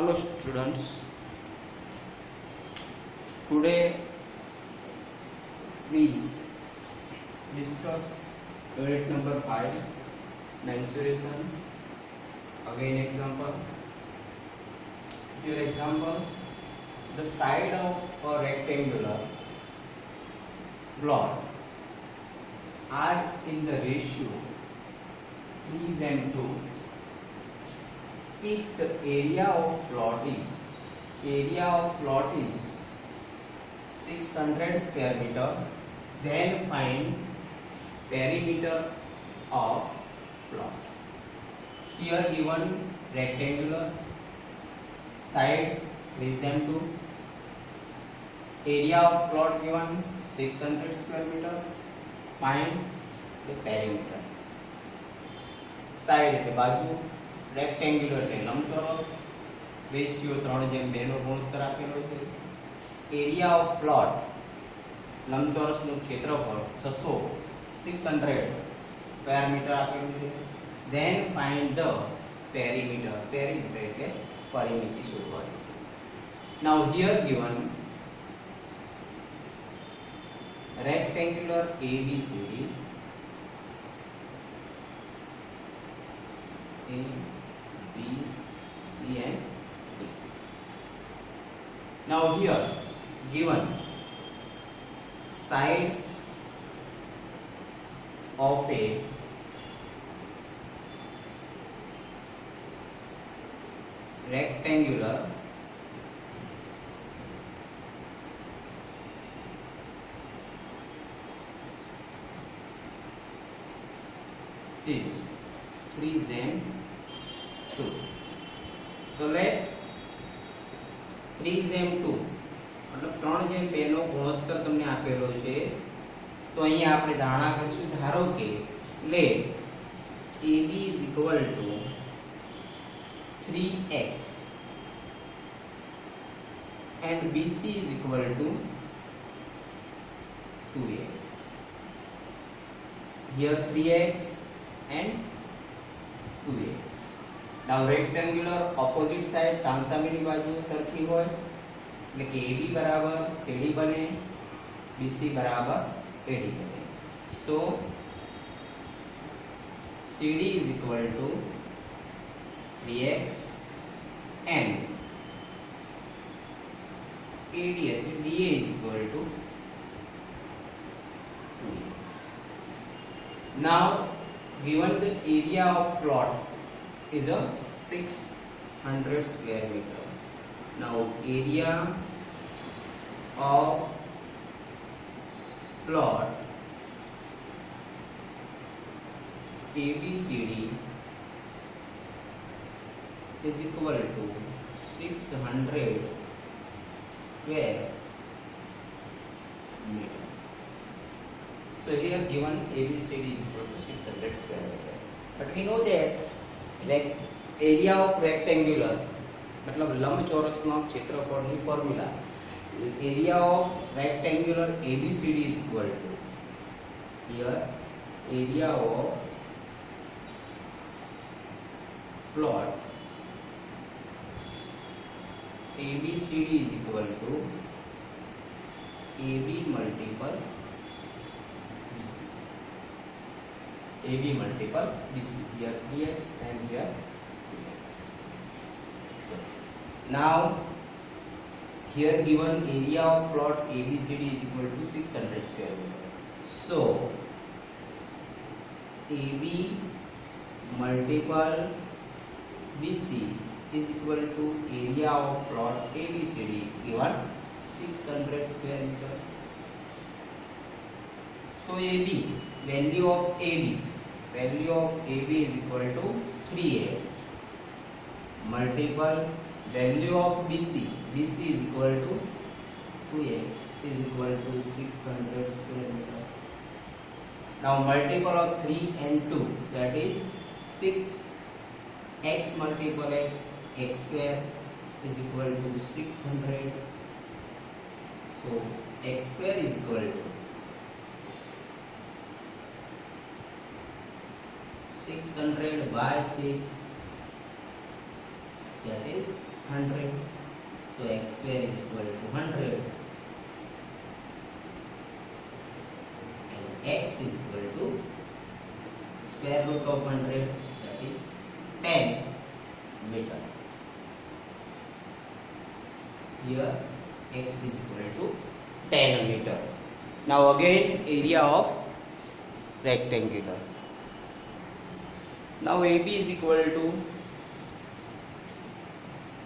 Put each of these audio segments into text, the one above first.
Hello students, today we discuss unit number 5, mensuration. Again example. Your example, the side of a rectangular block are in the ratio 3:2. If the area of plot is 600 square meter, then find perimeter of plot. Here given rectangular, side 3:2, area of plot given 600 square meter, find the perimeter. Side એટલે બાજુ, rectangular એટલે લંબચોરસ, ratio 3:2 નો ગુણોત્તર આપેલો છે. Area of plot લંબચોરસનું ક્ષેત્રફળ 600 square metre આપેલું છે. Then find the perimeter. Perimeter એટલે પરિમિતિ શોધવાની છે. Now here given rectangular ABCD, A, B, C and D. Now here given side of a rectangular is 3:2. So let 3:2 मतलब 3:2 નો ગુણોત્તર તમને આપેલો છે. તો અહીંયા આપણે ધારણા કરીશું, ધારો કે let AB is equal to 3x and BC is equal to 2x. Here 3x and 2x. Now rectangular opposite side સામસામેની બાજુ સરખી હોય એટલે કે AB બરાબર CD બને, BC બરાબર AD બને. So CD is equal to 3x and AD એટલે DA is equal to 2x. Now given the area of plot is a 600 square meter. Now area of plot ABCD is equal to 600 square meter. So here given ABCD is equal to 600 square meter. But we know that area of rectangular मतलब लंबचौरसના ક્ષેત્રફળની formula, area of rectangular ABCD is equal to, here area of plot ABCD is equal to AB multiple AB multiple BC. Here 3x and here 2x. So, now here given area of plot ABCD is equal to 600 square meter. So AB multiple BC is equal to area of plot ABCD given 600 square meter. So AB, value of AB is equal to 3x multiple value of BC is equal to 2x is equal to 600 square meter. Now multiple of 3 and 2, that is 6x multiple x square is equal to 600. So x square is equal to 600 by 6, that is 100. x is equal to square root of 100, that is 10 meter. Here x is equal to 10 meter. Now again area of rectangular. Now AB is equal to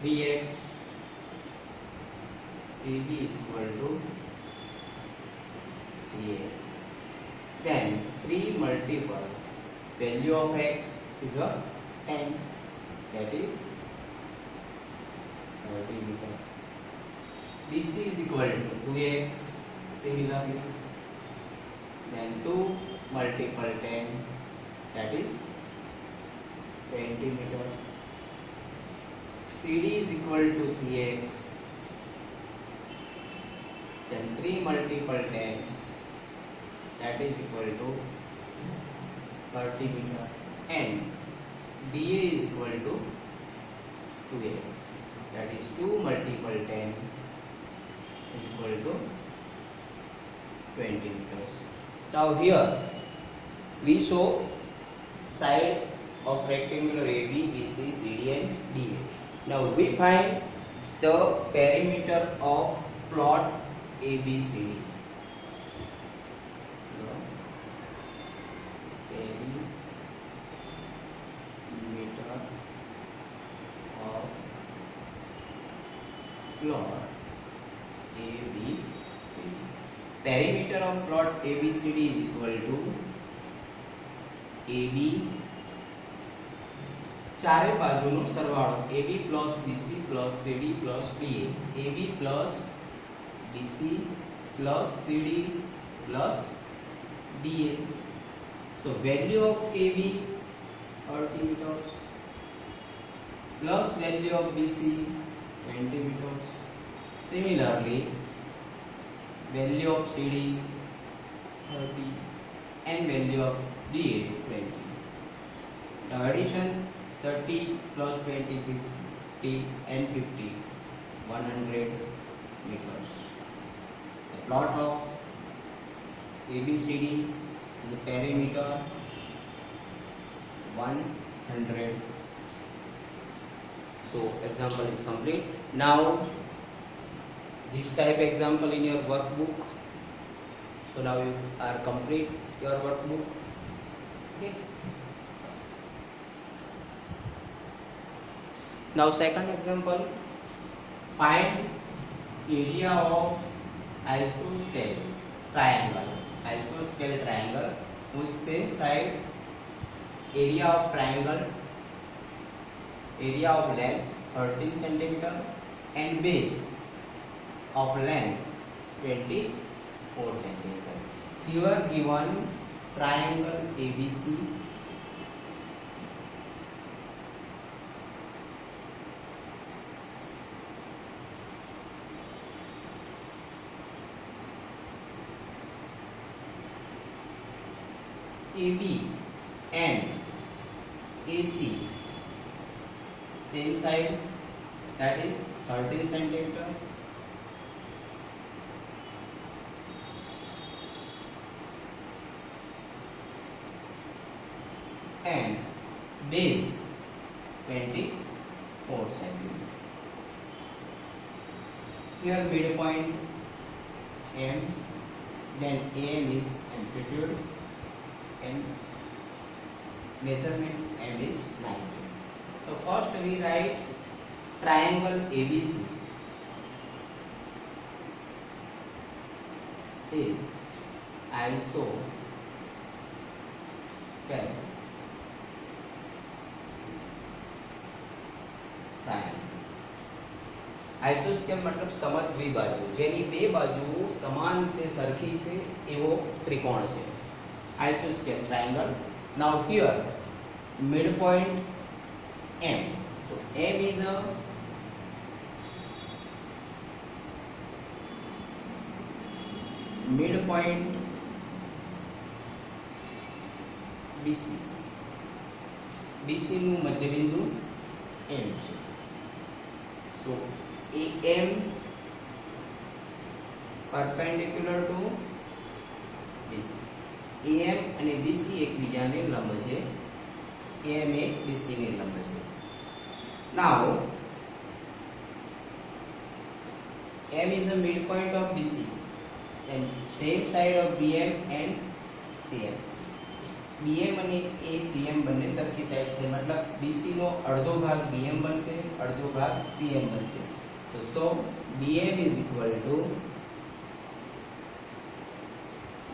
3x. AB is equal to 3x. Then 3 multiple value of x is a 10, that is 30 meter. BC is equal to 2x. Similarly, then 2 multiple 10, that is 20 meter. CD is equal to 3x. Then 3 multiple 10, that is equal to 30 meter. And DA is equal to 2x. That is 2 multiple 10 is equal to 20 meters. Now here we show side of rectangular AB, BC, CD and DA. Now we find the perimeter of plot ABCD. Perimeter of plot ABCD. Perimeter of plot ABCD is equal to AB चारे बाजुनो सरवाळो AB plus BC plus CD plus DA, AB plus BC plus CD plus DA. So value of AB 30 meters plus value of BC 20 meters. Similarly, value of CD 30 and value of DA 20. Now addition 30 plus 20, 50 and 50, 100 meters. The plot of ABCD is a perimeter 100. So example is complete. Now this type example in your workbook. So now you are complete your workbook. Okay. Now second example, find area of isosceles triangle. Isosceles triangle whose same side area of triangle, area of length 13 cm and base of length 24 cm. Here given triangle ABC. AB and AC same side, that is 13 cm and base 24 cm. Here midpoint M, then AM is amplitude and measurement M is 90. So first we write triangle ABC is isosceles triangle. આઇસોસ્કેલ मतलब સમદ્વિ બાજુ, જેની બે બાજુઓ સમાન છે, સરખી છે એવો ત્રિકોણ છે. Isosceles triangle. Now here midpoint M. So M is a midpoint BC. BC નું મધ્યબિંદુ M છે. So AM perpendicular to BC. AM અને BC એકબીજાને લંબ છે. AM એ BC ને લંબ છે. Now M is the midpoint of BC and same side of BM and CM. BM અને ACM બંને સરખી સાઈડ છે, મતલબ BC નો અડધો ભાગ BM બનશે, અડધો ભાગ CM બનશે. So BM is equal to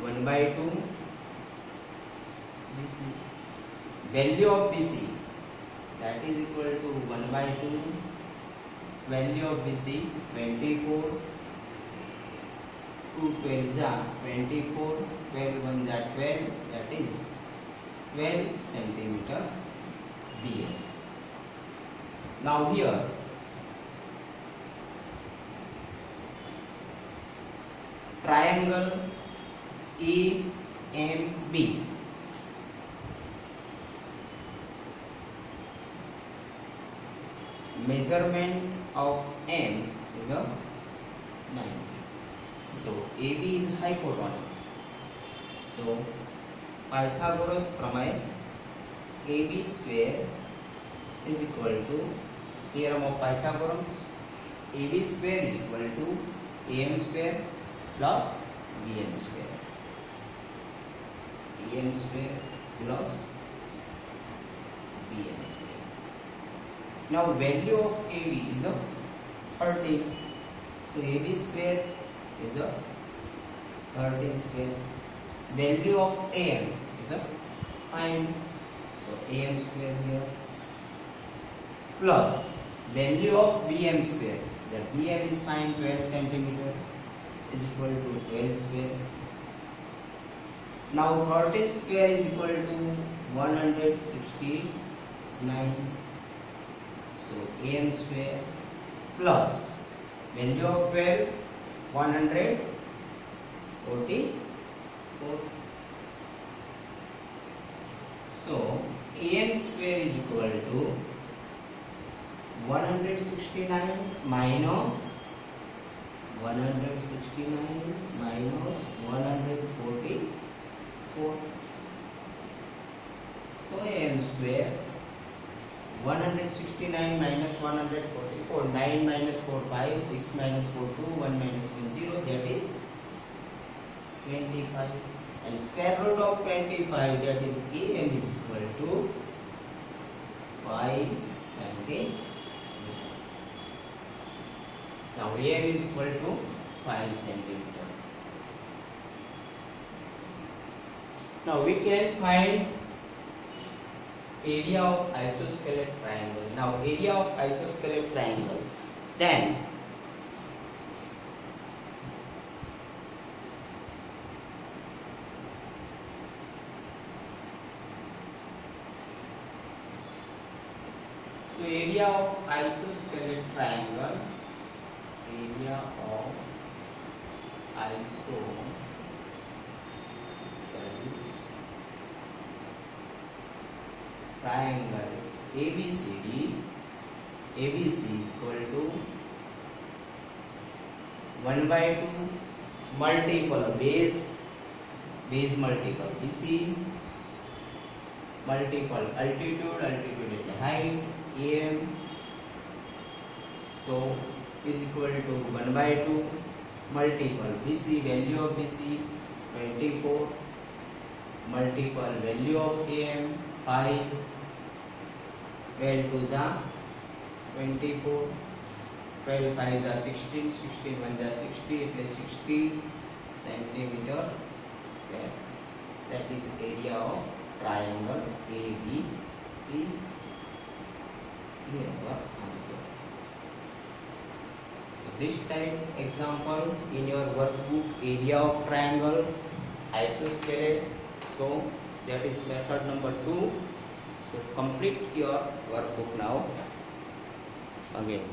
1/2 BC. Value of BC, that is equal to 1/2 value of BC 24, 2 12 जा 24, 12 1 जा 12, that is 12 centimeter BM. Now here triangle AMB, measurement of M is a 90. So AB is hypotenuse. So Pythagoras प्रमेय AB square is equal to theorem of Pythagoras. AB square is equal to AM square plus BM square. AM square plus BM square. Now value of AB is a 13. So AB square is a 13 square. Value of AM is a 5. So AM square here plus value of BM square. That BM is 12 centimeter is equal to 12 square. Now 13 square is equal to 169. So AM square plus value of 12 144. So AM square is equal to 169 minus 144. So AM square 169 minus 144, 9 minus 4 5, 6 minus 4 2, 1 minus 1 0, that is 25, and square root of 25, that is AM is equal to 5 centimeter. Now AM is equal to 5 centimeter. Now we can find area of isosceles triangle. Now area of isosceles triangle, then so area of isosceles triangle, area of isosceles triangle ABCD, ABC equal to 1/2 multiple base multiple BC multiple altitude is the height AM, so is equal to 1/2 multiple BC, value of BC 24, multiple value of AM 5, 12 2 जा 24, 12 5 जा 16, 16 1 जा 60, એટલે 60 centimeter square. That is area of triangle ABC. Here our answer. So this type example in your workbook, area of triangle isosceles. So that is method number 2. So complete your workbook now again.